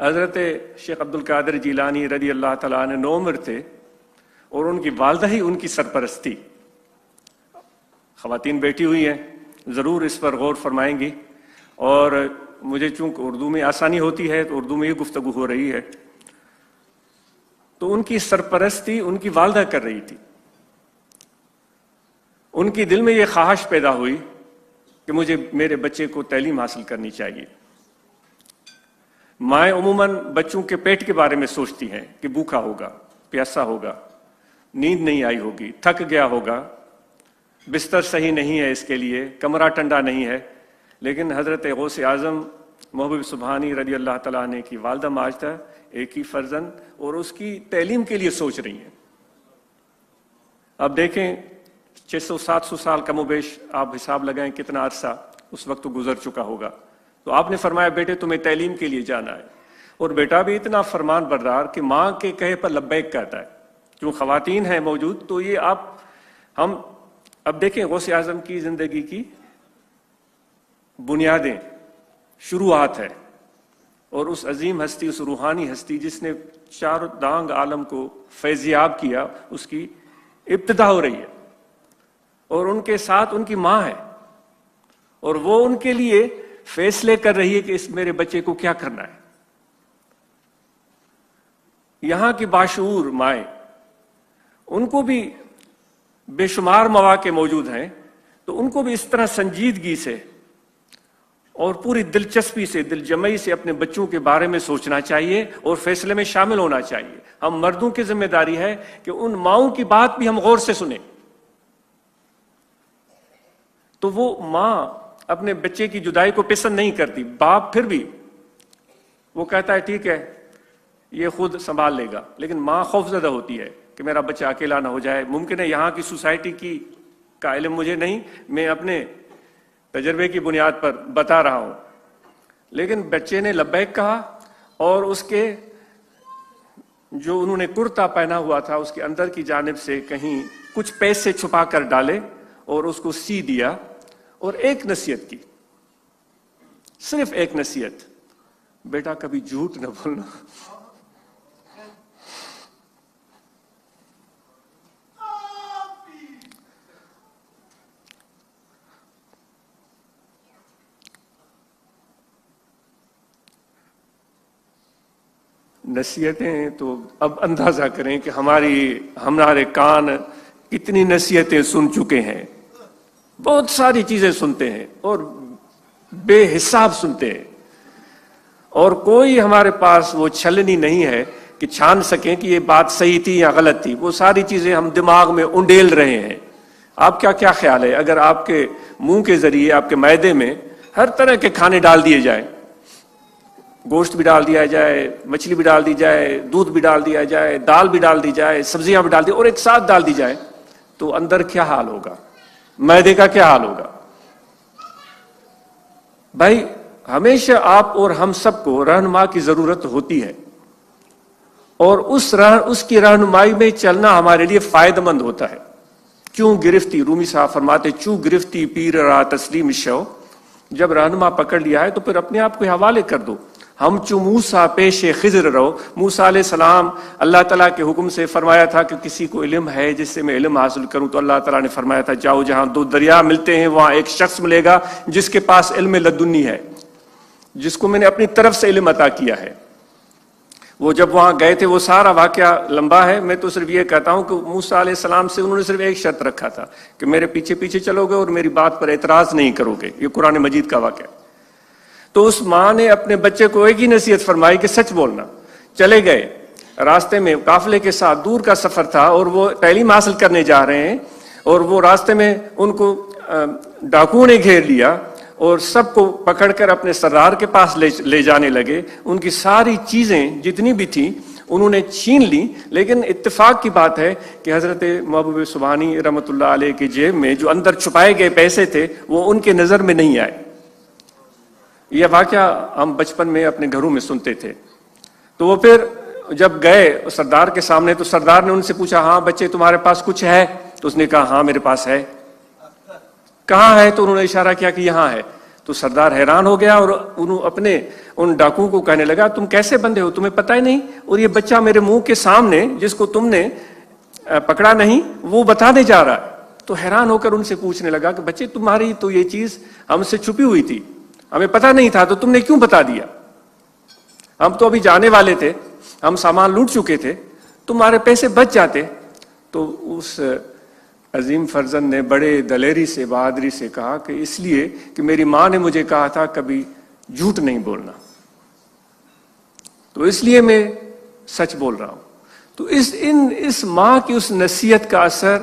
حضرت شیخ عبد القادر جیلانی رضی اللہ تعالیٰ عنہ 9 عمر تھے اور ان کی والدہ ہی ان کی سرپرستی. خواتین بیٹھی ہوئی ہیں، ضرور اس پر غور فرمائیں گی، اور مجھے چونکہ اردو میں آسانی ہوتی ہے تو اردو میں ہی گفتگو ہو رہی ہے. تو ان کی سرپرستی ان کی والدہ کر رہی تھی. ان کی دل میں یہ خواہش پیدا ہوئی کہ مجھے میرے بچے کو تعلیم حاصل کرنی چاہیے. مائیں عموماً بچوں کے پیٹ کے بارے میں سوچتی ہیں کہ بھوکا ہوگا، پیاسا ہوگا، نیند نہیں آئی ہوگی، تھک گیا ہوگا، بستر صحیح نہیں ہے اس کے لیے، کمرہ ٹھنڈا نہیں ہے. لیکن حضرت غوث اعظم محبوب سبحانی رضی اللہ تعالیٰ عنہ کی والدہ ماجدہ ایک ہی فرزند اور اس کی تعلیم کے لیے سوچ رہی ہیں. اب دیکھیں 600-700 سال کم و بیش آپ حساب لگائیں کتنا عرصہ اس وقت تو گزر چکا ہوگا. تو آپ نے فرمایا بیٹے تمہیں تعلیم کے لیے جانا ہے، اور بیٹا بھی اتنا فرمان بردار کہ ماں کے کہے پر لبیک کہتا ہے. کیوں خواتین ہیں موجود تو یہ ہم اب دیکھیں غوث اعظم کی زندگی کی بنیادیں، شروعات ہے، اور اس عظیم ہستی، اس روحانی ہستی جس نے چار دانگ عالم کو فیضیاب کیا، اس کی ابتدا ہو رہی ہے. اور ان کے ساتھ ان کی ماں ہے، اور وہ ان کے لیے فیصلے کر رہی ہے کہ اس میرے بچے کو کیا کرنا ہے. یہاں کی باشعور مائیں، ان کو بھی بے شمار مواقع موجود ہیں، تو ان کو بھی اس طرح سنجیدگی سے اور پوری دلچسپی سے، دل جمعی سے اپنے بچوں کے بارے میں سوچنا چاہیے اور فیصلے میں شامل ہونا چاہیے. ہم مردوں کی ذمہ داری ہے کہ ان ماؤں کی بات بھی ہم غور سے سنیں. تو وہ ماں اپنے بچے کی جدائی کو پسند نہیں کرتی، باپ پھر بھی وہ کہتا ہے ٹھیک ہے یہ خود سنبھال لے گا، لیکن ماں خوفزدہ ہوتی ہے کہ میرا بچہ اکیلا نہ ہو جائے. ممکن ہے یہاں کی سوسائٹی کا علم مجھے نہیں، میں اپنے تجربے کی بنیاد پر بتا رہا ہوں. لیکن بچے نے لبیک کہا، اور اس کے جو انہوں نے کرتا پہنا ہوا تھا اس کے اندر کی جانب سے کہیں کچھ پیسے چھپا کر ڈالے اور اس کو سی دیا، اور ایک نصیحت کی، صرف ایک نصیحت، بیٹا کبھی جھوٹ نہ بولنا. نصیحتیں تو اب اندازہ کریں کہ ہمارے کان کتنی نصیحتیں سن چکے ہیں، بہت ساری چیزیں سنتے ہیں اور بے حساب سنتے ہیں، اور کوئی ہمارے پاس وہ چھلنی نہیں ہے کہ چھان سکیں کہ یہ بات صحیح تھی یا غلط تھی. وہ ساری چیزیں ہم دماغ میں انڈیل رہے ہیں. آپ کیا خیال ہے اگر آپ کے منہ کے ذریعے آپ کے معدے میں ہر طرح کے کھانے ڈال دیے جائیں، گوشت بھی ڈال دیا جائے، مچھلی بھی ڈال دی جائے، دودھ بھی ڈال دیا جائے، دال بھی ڈال دی جائے، سبزیاں بھی ڈال دی اور ایک ساتھ ڈال دی جائے، تو اندر کیا حال ہوگا؟ معدے کا کیا حال ہوگا؟ بھائی ہمیشہ آپ اور ہم سب کو رہنما کی ضرورت ہوتی ہے، اور اس کی رہنمائی میں چلنا ہمارے لیے فائدہ مند ہوتا ہے. کیوں گرفتی، رومی صاحب فرماتے چوں گرفتی پیر را تسلیم شو، جب رہنما پکڑ لیا ہے تو پھر اپنے آپ کو حوالے کر دو. ہم چوں موسیٰ پیش خضر رہو، موسیٰ علیہ السلام اللہ تعالیٰ کے حکم سے فرمایا تھا کہ کسی کو علم ہے جس سے میں علم حاصل کروں، تو اللہ تعالیٰ نے فرمایا تھا جاؤ جہاں 2 دریا ملتے ہیں وہاں ایک شخص ملے گا جس کے پاس علم لدنی ہے، جس کو میں نے اپنی طرف سے علم عطا کیا ہے. وہ جب وہاں گئے تھے، وہ سارا واقعہ لمبا ہے، میں تو صرف یہ کہتا ہوں کہ موسیٰ علیہ السلام سے انہوں نے صرف ایک شرط رکھا تھا کہ میرے پیچھے پیچھے چلو گے اور میری بات پر اعتراض نہیں کرو گے. یہ قرآن مجید کا واقعہ. تو اس ماں نے اپنے بچے کو ایک ہی نصیحت فرمائی کہ سچ بولنا. چلے گئے، راستے میں قافلے کے ساتھ دور کا سفر تھا اور وہ تعلیم حاصل کرنے جا رہے ہیں، اور وہ راستے میں ان کو ڈاکوؤں نے گھیر لیا اور سب کو پکڑ کر اپنے سردار کے پاس لے جانے لگے. ان کی ساری چیزیں جتنی بھی تھیں انہوں نے چھین لی، لیکن اتفاق کی بات ہے کہ حضرت محبوب سبحانی رحمۃ اللہ علیہ کی جیب میں جو اندر چھپائے گئے پیسے تھے وہ ان کے نظر میں نہیں آئے. یہ واقعہ ہم بچپن میں اپنے گھروں میں سنتے تھے. تو وہ پھر جب گئے سردار کے سامنے تو سردار نے ان سے پوچھا ہاں بچے تمہارے پاس کچھ ہے؟ تو اس نے کہا ہاں میرے پاس ہے. کہاں ہے؟ تو انہوں نے اشارہ کیا کہ یہاں ہے. تو سردار حیران ہو گیا اور انہوں اپنے ان ڈاکوؤں کو کہنے لگا تم کیسے بندے ہو, تمہیں پتہ ہی نہیں, اور یہ بچہ میرے منہ کے سامنے جس کو تم نے پکڑا نہیں وہ بتانے جا رہا ہے. تو حیران ہو کر ان سے پوچھنے لگا کہ بچے تمہاری تو یہ چیز ہم سے چھپی ہوئی تھی, ہمیں پتہ نہیں تھا تو تم نے کیوں بتا دیا, ہم تو ابھی جانے والے تھے, ہم سامان لوٹ چکے تھے, تمہارے پیسے بچ جاتے. تو اس عظیم فرزند نے بڑے دلیری سے بہادری سے کہا کہ اس لیے کہ میری ماں نے مجھے کہا تھا کبھی جھوٹ نہیں بولنا, تو اس لیے میں سچ بول رہا ہوں. تو اس ماں کی اس نصیحت کا اثر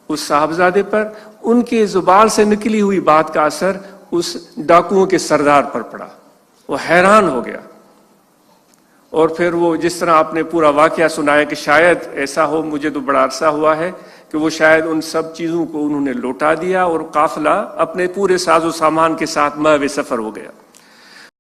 اس صاحبزادے پر, ان کے زبان سے نکلی ہوئی بات کا اثر اس ڈاکوؤں کے سردار پر پڑا. وہ حیران ہو گیا, اور پھر وہ جس طرح آپ نے پورا واقعہ سنایا کہ شاید ایسا ہو, مجھے تو بڑا عرصہ ہوا ہے کہ وہ شاید ان سب چیزوں کو انہوں نے لوٹا دیا اور قافلہ اپنے پورے ساز و سامان کے ساتھ محو سفر ہو گیا.